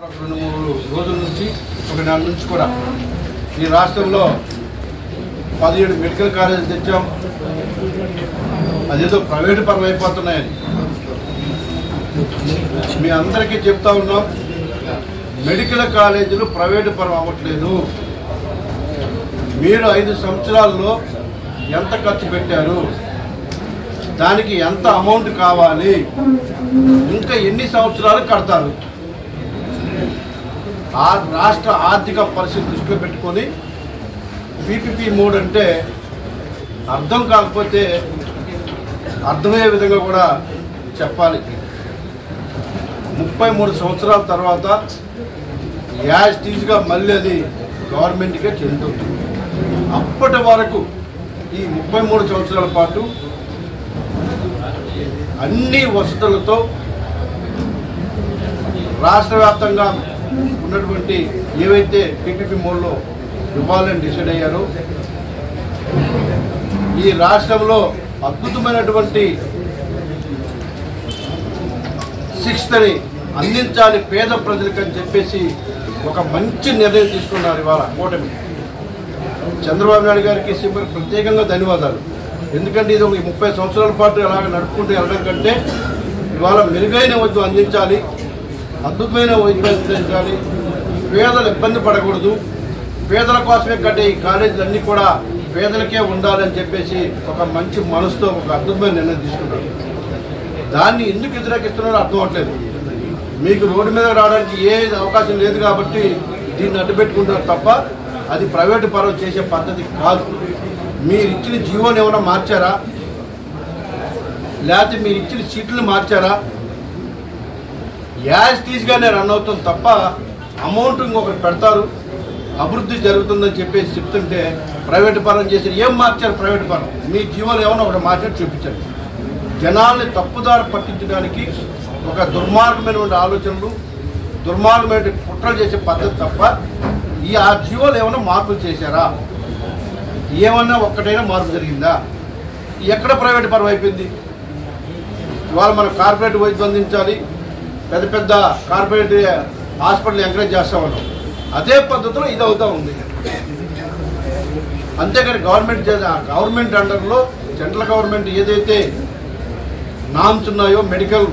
2-3 రోజుల నుంచి ఒక నెల నుంచి కూడా ఈ రాష్ట్రంలో 17 మెడికల్ కాలేజీలు తెచ్చాం. అదేదో ప్రైవేటు పరం అయిపోతున్నాయని మీ అందరికీ చెప్తా ఉన్నాం. మెడికల్ కాలేజీలు ప్రైవేటు పరం అవ్వట్లేదు. మీరు 5 సంవత్సరాల్లో ఎంత ఖర్చు పెట్టారు, దానికి ఎంత అమౌంట్ కావాలి, ఇంకా ఎన్ని సంవత్సరాలు కడతారు, ఆ రాష్ట్ర ఆర్థిక పరిస్థితి దృష్టిలో పెట్టుకొని పీపీపీ మోడ్ అంటే అర్థం కాకపోతే అర్థమయ్యే విధంగా కూడా చెప్పాలి. 33 సంవత్సరాల తర్వాత యాజ్ టీజ్గా మళ్ళీ అది గవర్నమెంట్కే చెందుతుంది. అప్పటి వరకు ఈ 33 సంవత్సరాల పాటు అన్ని వసతులతో రాష్ట్ర వ్యాప్తంగా ఉన్నటువంటి ఏవైతే పీపీపీ మోడ్లో ఇవ్వాలని డిసైడ్ అయ్యారో ఈ రాష్ట్రంలో అద్భుతమైనటువంటి 6th అందించాలి పేద ప్రజలకు అని చెప్పేసి ఒక మంచి నిర్ణయం తీసుకున్నారు. ఇవాళ కూటమి చంద్రబాబు నాయుడు గారికి ప్రత్యేకంగా ధన్యవాదాలు. ఎందుకంటే ఇది ఒక 30 సంవత్సరాల పాటు అలాగ నడుపుకుంటూ వెళ్ళడం కంటే ఇవాళ మెరుగైన వైద్యం అందించాలి, అద్భుతమైన వైద్యం అందించాలి, పేదలు ఇబ్బంది పడకూడదు, పేదల కోసమే కట్టే ఈ కాలేజీలన్నీ కూడా పేదలకే ఉండాలని చెప్పేసి ఒక మంచి మనసుతో ఒక అద్భుతమైన నిర్ణయం తీసుకున్నారు. దాన్ని ఎందుకు వ్యతిరేకిస్తున్నారో అర్థం అవట్లేదు. మీకు రోడ్డు మీద రావడానికి ఏ అవకాశం లేదు కాబట్టి దీన్ని అడ్డుపెట్టుకుంటారు తప్ప అది ప్రైవేటు పరం చేసే పద్ధతి కాదు. మీరు ఇచ్చిన జీవోని ఏమైనా మార్చారా, లేకపోతే మీరు ఇచ్చిన సీట్లను మార్చారా? యాజ్ టీజ్గానే రన్ అవుతుంది తప్ప అమౌంట్ ఇంకొకటి పెడతారు, అభివృద్ధి జరుగుతుందని చెప్పేసి చెప్తుంటే ప్రైవేటు పరం చేసి ఏం మార్చారు? ప్రైవేటు పరం మీ జీవోలు ఏమైనా ఒకటి మార్చారు చూపించండి. జనాల్ని తప్పుదారి పట్టించడానికి ఒక దుర్మార్గమైనటువంటి ఆలోచనలు, దుర్మార్గమైన కుట్రలు చేసే పద్ధతి తప్ప ఆ జీవోలు ఏమైనా మార్పులు చేశారా? ఏమన్నా ఒక్కటైనా మార్పు జరిగిందా? ఎక్కడ ప్రైవేట్ పరం అయిపోయింది? ఇవాళ మనం కార్పొరేట్ వైద్యం అందించాలి, పెద్ద పెద్ద కార్పొరేట్ హాస్పిటల్ ఎంకరేజ్ చేస్తా ఉన్నాం. అదే పద్ధతిలో ఇది అవుతూ ఉంది. అంతేకాని గవర్నమెంట్ అండర్లో సెంట్రల్ గవర్నమెంట్ ఏదైతే నామ్స్ ఉన్నాయో మెడికల్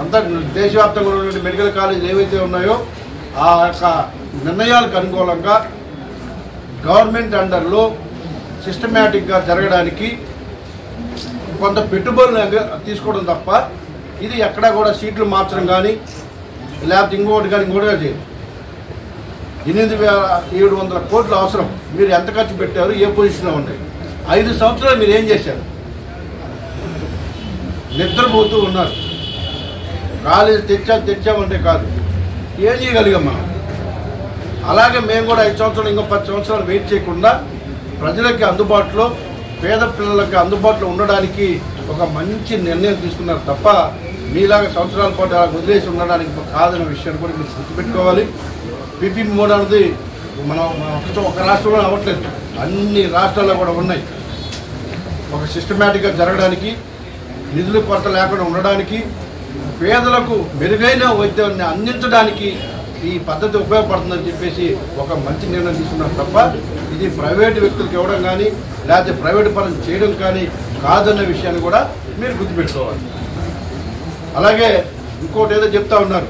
అంతా దేశవ్యాప్తంగా ఉన్నటువంటి మెడికల్ కాలేజీలు ఏవైతే ఉన్నాయో ఆ యొక్క నిర్ణయాలకు అనుకూలంగా గవర్నమెంట్ అండర్లో సిస్టమేటిక్గా జరగడానికి కొంత పెట్టుబడులు తీసుకోవడం తప్ప ఇది ఎక్కడా కూడా సీట్లు మార్చడం కానీ లేకపోతే ఇంకోటి చేయదు. 8,700 కోట్లు అవసరం. మీరు ఎంత ఖర్చు పెట్టారు, ఏ పొజిషన్లో ఉన్నాయి? 5 సంవత్సరాలు మీరు ఏం చేశారు? నిద్రపోతూ ఉన్నారు. కాలేజీ తెచ్చామంటే కాదు, ఏం చేయగలిగాం మనం? అలాగే మేము కూడా 5 సంవత్సరాలు ఇంకో 10 సంవత్సరాలు వెయిట్ చేయకుండా ప్రజలకి అందుబాటులో, పేద పిల్లలకి అందుబాటులో ఉండడానికి ఒక మంచి నిర్ణయం తీసుకున్నారు తప్ప మీలాగా సంవత్సరాల పాటు అలా వదిలేసి ఉండడానికి కాదన్న విషయాన్ని కూడా మీరు గుర్తుపెట్టుకోవాలి. పీపీపీ మోడ్ అనేది మనం ఒక రాష్ట్రంలో అవ్వట్లేదు, అన్ని రాష్ట్రాల్లో కూడా ఉన్నాయి. ఒక సిస్టమేటిక్గా జరగడానికి, నిధుల కొరత లేకుండా ఉండడానికి, పేదలకు మెరుగైన వైద్యాన్ని అందించడానికి ఈ పద్ధతి ఉపయోగపడుతుందని చెప్పేసి ఒక మంచి నిర్ణయం తీసుకున్నారు తప్ప ఇది ప్రైవేటు వ్యక్తులకు ఇవ్వడం కానీ లేకపోతే ప్రైవేటు పరం చేయడం కానీ కాదన్న విషయాన్ని కూడా మీరు గుర్తుపెట్టుకోవాలి. అలాగే ఇంకోటి ఏదో చెప్తా ఉన్నారు,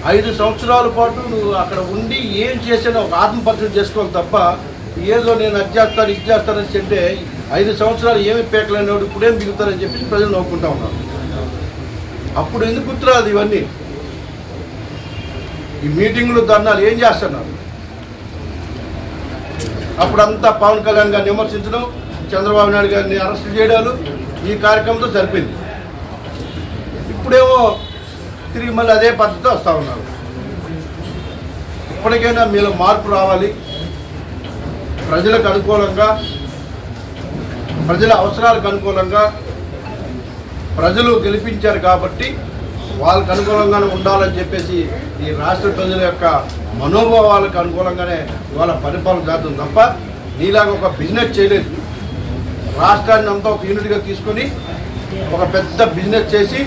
5 సంవత్సరాల పాటు నువ్వు అక్కడ ఉండి ఏం చేసానో ఒక ఆత్మపరిచయం చేసుకోవాలి తప్ప ఏదో నేను అది చేస్తాను ఇది చేస్తానని చెప్తే 5 సంవత్సరాలు ఏమి పేకలేనివాడు ఇప్పుడేం దిగుతారని చెప్పేసి ప్రజలు నవ్వుకుంటా ఉన్నారు. అప్పుడు ఎందుకు గుర్తురాదు ఇవన్నీ? ఈ మీటింగ్లు ధర్నాలు ఏం చేస్తున్నారు? అప్పుడంతా పవన్ కళ్యాణ్ గారిని విమర్శించడం, చంద్రబాబు నాయుడు గారిని అరెస్ట్ చేయడాలు ఈ కార్యక్రమంతో సరిపోయింది. ఇప్పుడేమో తిరిగి మళ్ళీ అదే పద్ధతితో వస్తూ ఉన్నారు. ఇప్పటికైనా మీలో మార్పు రావాలి. ప్రజలకు అనుకూలంగా, ప్రజల అవసరాలకు అనుకూలంగా ప్రజలు గెలిపించారు కాబట్టి వాళ్ళకు అనుకూలంగానే ఉండాలని చెప్పేసి ఈ రాష్ట్ర ప్రజల యొక్క మనోభావాలకు అనుకూలంగానే ఇవాళ పరిపాలన చేస్తుంది తప్ప నీలాగా ఒక బిజినెస్ చేయలేదు. రాష్ట్రాన్ని అంతా ఒక యూనిట్గా తీసుకొని ఒక పెద్ద బిజినెస్ చేసి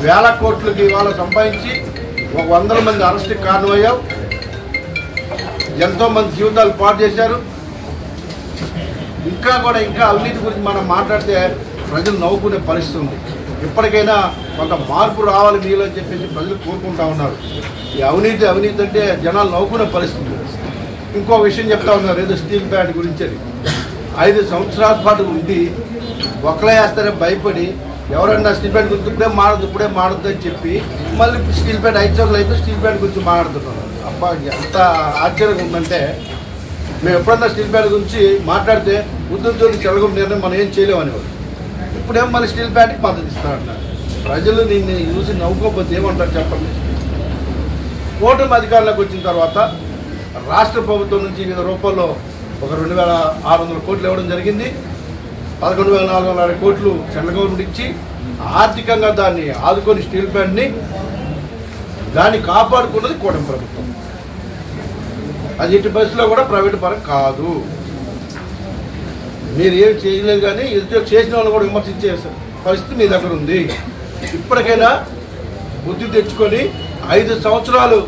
వేల కోట్లకి ఇవాళ సంపాదించి ఒక 100 మంది అరెస్ట్కి కారణమయ్యావు, ఎంతోమంది జీవితాలు పాటు చేశారు. ఇంకా అవినీతి గురించి మనం మాట్లాడితే ప్రజలు నవ్వుకునే పరిస్థితి ఉంది. ఇప్పటికైనా కొంత మార్పు రావాలి మీలో అని చెప్పేసి ప్రజలు కోరుకుంటా ఉన్నారు. ఈ అవినీతి అంటే జనాలు నవ్వుకునే పరిస్థితి. ఇంకో విషయం చెప్తా ఉన్నారు, ఏదో స్టీల్ ప్లాంట్ గురించి. 5 సంవత్సరాల పాటు ఉండి ఒకళ్ళే వేస్తారని భయపడి ఎవరన్నా స్టీల్ ప్లాంట్ గురించి ఇప్పుడే మాడద్దు అని చెప్పి మళ్ళీ స్టీల్ ప్లాంట్ 5 సంవత్సరాలు అయితే స్టీల్ ప్లాంట్ గురించి మాట్లాడుతున్నారు. అబ్బా, ఎంత ఆశ్చర్యంగా ఉందంటే, మేము ఎప్పుడన్నా స్టీల్ ప్లాంట్ గురించి మాట్లాడితే ఉద్యోగ చెలగొండ నిర్ణయం మనం ఏం చేయలేమనేవారు. ఇప్పుడేమో మళ్ళీ స్టీల్ ప్లాంట్కి మద్దతు ఇస్తారంటున్నారు. ప్రజలు నిన్ను చూసి నవ్వుకోకపోతే ఏమంటారు చెప్పండి. కూటమి అధికారంలోకి వచ్చిన తర్వాత రాష్ట్ర ప్రభుత్వం నుంచి వివిధ రూపాల్లో ఒక 2,600 కోట్లు ఇవ్వడం జరిగింది. 11,460 కోట్లు సెంట్రల్ గవర్నమెంట్ ఇచ్చి ఆర్థికంగా దాన్ని ఆదుకొని స్టీల్ ప్లాంట్ని దాన్ని కాపాడుకున్నది కూటమి ప్రభుత్వం. అది ఇటు బస్సులో కూడా ప్రైవేట్ పరం కాదు. మీరు ఏం చేయలేదు, కానీ ఎదుటి చేసిన వాళ్ళు కూడా విమర్శించే పరిస్థితి మీ దగ్గర ఉంది. ఇప్పటికైనా బుద్ధి తెచ్చుకొని 5 సంవత్సరాలు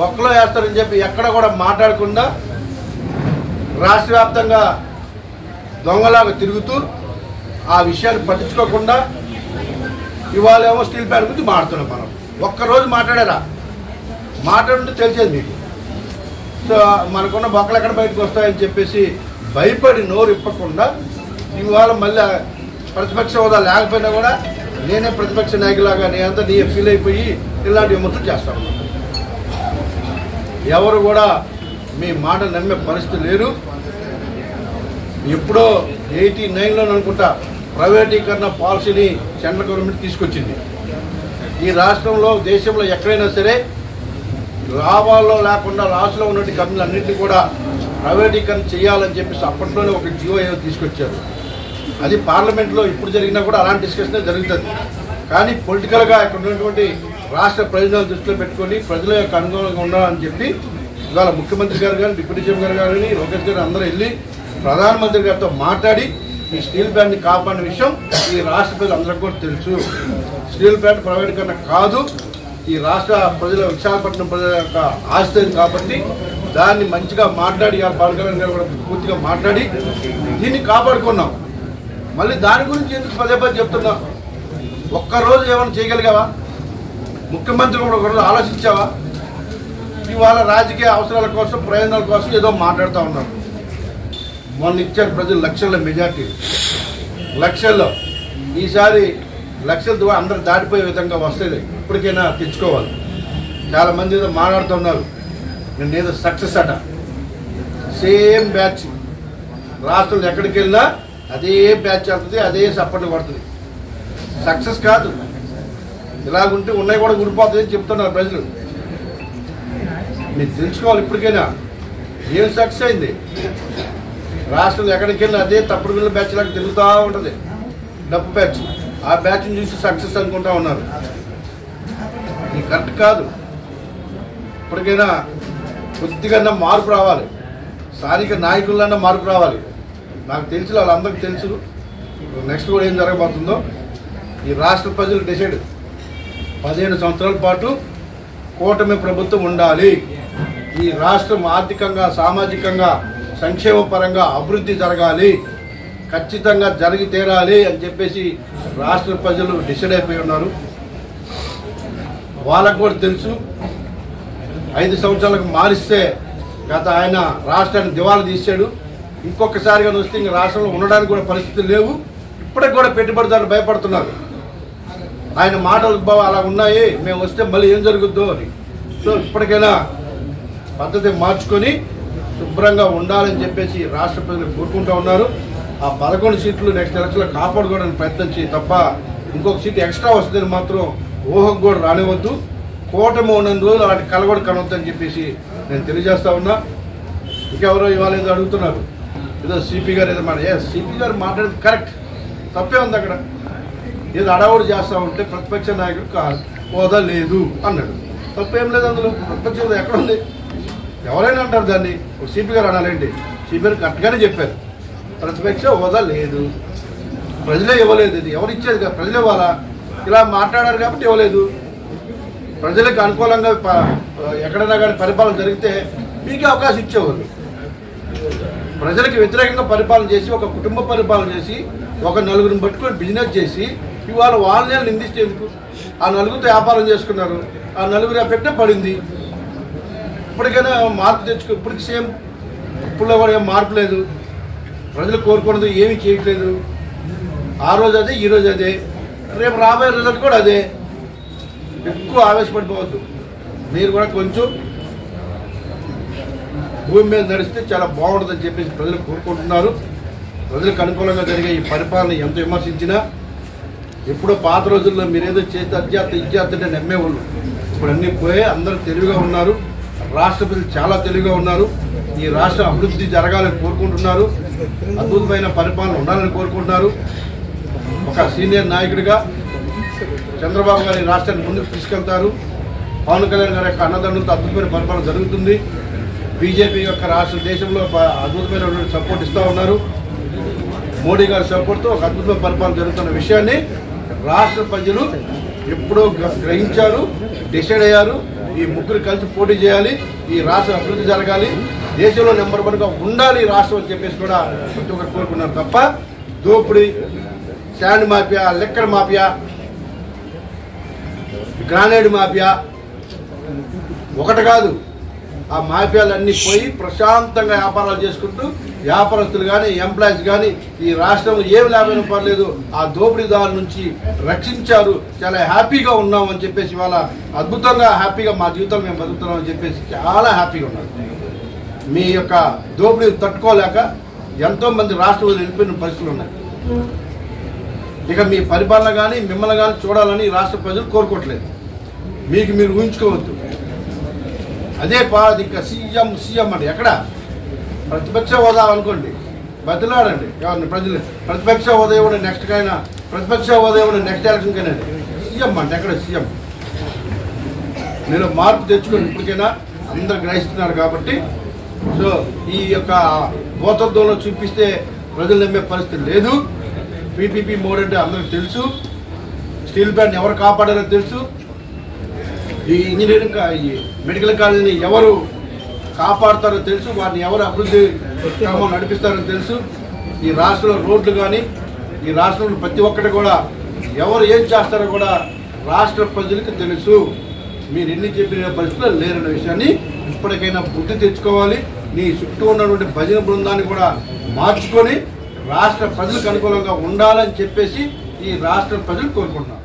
ఒక్కలో వేస్తారని చెప్పి ఎక్కడ కూడా మాట్లాడకుండా రాష్ట్ర వ్యాప్తంగా దొంగలాగా తిరుగుతూ ఆ విషయాన్ని పట్టించుకోకుండా ఇవాళ ఏమో స్టీల్ ప్లాంట్ గురించి మాట్లాడుతున్నాం. మనం ఒక్కరోజు మాట్లాడుంటే తెలిసేది మీకు. సో మనకున్న బొక్కలు ఎక్కడ బయటకు వస్తాయని చెప్పేసి భయపడి నోరు ఇప్పకుండా ఇవాళ మళ్ళీ ప్రతిపక్ష హోదా లేకపోయినా కూడా నేనే ప్రతిపక్ష నాయకులాగా నేనంతా నీ ఫీల్ అయిపోయి ఇలాంటి విమర్శలు చేస్తా ఉన్నాను. ఎవరు కూడా మీ మాట నమ్మే పరిస్థితి లేరు. ఎప్పుడో 89లో అనుకుంటా ప్రైవేటీకరణ పాలసీని సెంట్రల్ గవర్నమెంట్ తీసుకొచ్చింది. ఈ రాష్ట్రంలో దేశంలో ఎక్కడైనా సరే లాభాల్లో లేకుండా లాస్లో ఉన్నటువంటి కంపెనీలు అన్నింటినీ కూడా ప్రైవేటీకరణ చేయాలని చెప్పేసి అప్పట్లోనే ఒక జియో ఏదో తీసుకొచ్చారు. అది పార్లమెంట్లో ఇప్పుడు జరిగినా కూడా అలాంటి డిస్కషనే జరుగుతుంది. కానీ పొలిటికల్గా ఇక్కడ ఉన్నటువంటి రాష్ట్ర ప్రయోజనాలు దృష్టిలో పెట్టుకొని ప్రజల యొక్క అనుగుణంగా ఉండాలని చెప్పి ఇవాళ ముఖ్యమంత్రి గారు కానీ డిప్యూటీ సీఎం గారు కానీ లోకేష్ గారు అందరూ వెళ్ళి ప్రధానమంత్రి గారితో మాట్లాడి ఈ స్టీల్ ప్లాంట్ని కాపాడిన విషయం ఈ రాష్ట్ర ప్రజలు అందరికీ కూడా తెలుసు. స్టీల్ ప్లాంట్ ప్రైవేటీకరణ కాదు, ఈ రాష్ట్ర ప్రజల విశాఖపట్నం ప్రజల యొక్క ఆస్తి కాబట్టి దాన్ని మంచిగా మాట్లాడి పవన్ కళ్యాణ్ గారు కూడా పూర్తిగా మాట్లాడి దీన్ని కాపాడుకున్నాం. మళ్ళీ దాని గురించి ఎందుకు పదే చెప్తున్నాం? ఒక్కరోజు ఏమైనా చేయగలిగావా? ముఖ్యమంత్రి కూడా ఒకరోజు ఆలోచించావా? ఇవాళ రాజకీయ అవసరాల కోసం ప్రయోజనాల కోసం ఏదో మాట్లాడుతూ ఉన్నారు. మొన్న ఇచ్చారు ప్రజలు లక్షల మెజార్టీ, లక్షల్లో. ఈసారి లక్షల ద్వారా అందరూ దాటిపోయే విధంగా వస్తుంది. ఇప్పటికైనా తెచ్చుకోవాలి. చాలామంది ఏదో మాట్లాడుతున్నారు, నేను ఏదో సక్సెస్ అట. సేమ్ బ్యాచ్ రాష్ట్రంలో ఎక్కడికి వెళ్ళినా అదే బ్యాచ్ అవుతుంది, అదే సపోర్ట్ పడుతుంది. సక్సెస్ కాదు, ఇలాగుంటే ఉన్నాయి కూడా ఊడిపోతుందని చెప్తున్నారు ప్రజలు. మీరు తెలుసుకోవాలి. ఇప్పటికైనా ఏం సక్సెస్ అయింది? రాష్ట్రంలో ఎక్కడికి వెళ్ళినా అదే తప్పుడు పిల్లల బ్యాచ్ లాగా తిరుగుతూ ఉంటుంది, డబ్బు బ్యాచ్. ఆ బ్యాచ్ని చూసి సక్సెస్ అనుకుంటా ఉన్నారు. ఇది కరెక్ట్ కాదు. ఇప్పటికైనా కొద్దిగా మార్పు రావాలి. స్థానిక నాయకులన్నా మార్పు రావాలి. నాకు తెలిసి వాళ్ళందరికీ తెలుసు నెక్స్ట్ కూడా ఏం జరగబోతుందో. ఈ రాష్ట్ర ప్రజలు డిసైడ్ 15 సంవత్సరాల పాటు కూటమి ప్రభుత్వం ఉండాలి. ఈ రాష్ట్రం ఆర్థికంగా సామాజికంగా సంక్షేమ పరంగా అభివృద్ధి జరగాలి, ఖచ్చితంగా జరిగి తీరాలి అని చెప్పేసి రాష్ట్ర ప్రజలు డిసైడ్ అయిపోయి ఉన్నారు. వాళ్ళకు కూడా తెలుసు 5 సంవత్సరాలకు మారిస్తే గత ఆయన రాష్ట్రాన్ని దివాలా తీశాడు. ఇంకొకసారిగా వస్తే ఇంక రాష్ట్రంలో ఉండడానికి కూడా పరిస్థితులు లేవు. ఇప్పటికి కూడా పెట్టుబడిదారులు భయపడుతున్నారు. ఆయన మాటలు అలా ఉన్నాయి, మేము వస్తే మళ్ళీ ఏం జరుగుద్దో అని. సో ఇప్పటికైనా పద్ధతి మార్చుకొని శుభ్రంగా ఉండాలని చెప్పేసి రాష్ట్ర ప్రజలు కోరుకుంటూ ఉన్నారు. ఆ 11 సీట్లు నెక్స్ట్ ఎలక్షన్లో కాపాడుకోవడానికి ప్రయత్నం చేయి తప్ప ఇంకొక సీట్ ఎక్స్ట్రా వస్తుందని మాత్రం ఊహకు కూడా రానివద్దు. కూటమి ఉన్నన్ని రోజులు అలాంటి కలగొడ కనవద్దని చెప్పేసి నేను తెలియజేస్తా ఉన్నా. ఇంకెవరో ఇవాళ ఏదో అడుగుతున్నారు, ఏదో సిపి గారు ఏదో సిపి గారు మాట్లాడేది కరెక్ట్, తప్పే ఉంది. అక్కడ ఏదో అడవుడు చేస్తూ ఉంటే ప్రతిపక్ష నాయకుడు హోదా లేదు అన్నాడు. తప్పేం లేదు అందులో. ప్రతిపక్ష హోదా ఎక్కడ ఉంది? ఎవరైనా అంటారు దాన్ని. ఒక సిపి గారు అనాలండి, సిపి గారు కరెక్ట్గానే చెప్పారు, ప్రతిపక్ష హోదా లేదు, ప్రజలే ఇవ్వలేదు. ఇది ఎవరు ఇచ్చేది కదా, ప్రజలే ఇవ్వాలా. ఇలా మాట్లాడారు కాబట్టి ఇవ్వలేదు. ప్రజలకు అనుకూలంగా ఎక్కడైనా కానీ పరిపాలన జరిగితే మీకే అవకాశం ఇచ్చేవాళ్ళు. ప్రజలకు వ్యతిరేకంగా పరిపాలన చేసి ఒక కుటుంబ పరిపాలన చేసి ఒక నలుగురిని పట్టుకొని బిజినెస్ చేసి ఇవాళ వాళ్ళనే నిందిస్తే ఎందుకు? ఆ నలుగురితో వ్యాపారం చేసుకున్నారు, ఆ నలుగురు ఎఫెక్టే పడింది. ఇప్పటికైనా మార్పు తెచ్చుకో. ఇప్పటికి సేమ్, ఇప్పుడు కూడా ఏం మార్పు లేదు. ప్రజలు కోరుకున్నది ఏమీ చేయట్లేదు. ఆ రోజు అదే, ఈ రోజు అదే, రేపు రాబోయే రిజల్ట్ కూడా అదే. ఎక్కువ ఆవేశపడిపోవద్దు. మీరు కూడా కొంచెం భూమి మీద నడిస్తే చాలా బాగుంటుందని చెప్పేసి ప్రజలు కోరుకుంటున్నారు. ప్రజలకు అనుకూలంగా జరిగే ఈ పరిపాలన ఎంత విమర్శించినా, ఎప్పుడో పాత రోజుల్లో మీరేదో చేస్తే ఇజ్జాతంటే నమ్మేవాళ్ళు. ఇప్పుడు అన్నీ పోయి అందరూ తెలివిగా ఉన్నారు. రాష్ట్ర ప్రజలు చాలా తెలివిగా ఉన్నారు. ఈ రాష్ట్ర అభివృద్ధి జరగాలని కోరుకుంటున్నారు. అద్భుతమైన పరిపాలన ఉండాలని కోరుకుంటున్నారు. ఒక సీనియర్ నాయకుడిగా చంద్రబాబు గారి రాష్ట్రాన్ని ముందుకు తీసుకెళ్తారు. పవన్ కళ్యాణ్ గారి యొక్క అన్నదండలతో అద్భుతమైన పరిపాలన జరుగుతుంది. బీజేపీ యొక్క రాష్ట్ర దేశంలో అద్భుతమైనటువంటి సపోర్ట్ ఇస్తూ ఉన్నారు. మోడీ గారి సపోర్ట్తో ఒక అద్భుతమైన పరిపాలన జరుగుతున్న విషయాన్ని రాష్ట్ర ప్రజలు ఎప్పుడో గ్రహించారు, డిసైడ్ అయ్యారు. ఈ ముగ్గురు కలిసి పోటీ చేయాలి, ఈ రాష్ట్ర అభివృద్ధి జరగాలి, దేశంలో నెంబర్ 1గా ఉండాలి ఈ రాష్ట్రం అని చెప్పేసి కూడా ప్రతి ఒక్కరు కోరుకున్నారు తప్ప దోపిడీ, sand mafia, liquor mafia, గ్రానైడ్ mafia ఒకటి కాదు. ఆ మాఫియాలన్నీ పోయి ప్రశాంతంగా వ్యాపారాలు చేసుకుంటూ వ్యాపారస్తులు కానీ ఎంప్లాయీస్ కానీ ఈ రాష్ట్రంలో ఏమి లాభం పర్లేదు, ఆ దోపిడీదారుల నుంచి రక్షించారు. చాలా హ్యాపీగా ఉన్నామని చెప్పేసి ఇవాళ అద్భుతంగా హ్యాపీగా మా జీవితాలు మేము బతుకుతున్నామని చెప్పేసి చాలా హ్యాపీగా ఉన్నారు. మీ యొక్క దోపిడీ తట్టుకోలేక ఎంతోమంది రాష్ట్రంలో వెళ్ళిపోయిన పరిస్థితులు ఉన్నాయి. ఇక మీ పరిపాలన కానీ మిమ్మల్ని కానీ చూడాలని రాష్ట్ర ప్రజలు కోరుకోవట్లేదు. మీకు మీరు ఊహించుకోవద్దు. అదే ఇంకా సీఎం అంటే ఎక్కడ ప్రతిపక్ష హోదా అనుకోండి, బదిలాడండి ఎవరిని ప్రజలు. ప్రతిపక్ష హోదా ఇవ్వండి నెక్స్ట్ కైనా, ప్రతిపక్ష హోదా ఇవ్వండి నెక్స్ట్ ఎలక్షన్కైనా. సీఎం అంటే ఎక్కడ సీఎం? నేను మార్పు తెచ్చుకొని ఇప్పటికైనా అందరు గ్రహిస్తున్నారు కాబట్టి. సో ఈ యొక్క భూతత్వంలో చూపిస్తే ప్రజలు నమ్మే పరిస్థితి లేదు. పీపీపీ మోడ్ అంటే అందరికి తెలుసు. స్టీల్ ప్లాంట్ ఎవరు కాపాడారో తెలుసు. ఈ ఇంజనీరింగ్ ఈ మెడికల్ కాలేజీని ఎవరు కాపాడుతారో తెలుసు. వారిని ఎవరు అభివృద్ధి క్రమం నడిపిస్తారో తెలుసు. ఈ రాష్ట్రంలో రోడ్లు కానీ ఈ రాష్ట్రంలో ప్రతి ఒక్కటి కూడా ఎవరు ఏం చేస్తారో కూడా రాష్ట్ర ప్రజలకు తెలుసు. మీరు ఎన్ని చెప్పిన పరిస్థితుల్లో లేరన్న విషయాన్ని ఇప్పటికైనా బుద్ధి తెచ్చుకోవాలి. నీ చుట్టూ ఉన్నటువంటి భజన బృందాన్ని కూడా మార్చుకొని రాష్ట్ర ప్రజలకు అనుకూలంగా ఉండాలని చెప్పేసి ఈ రాష్ట్ర ప్రజలు కోరుకుంటున్నారు.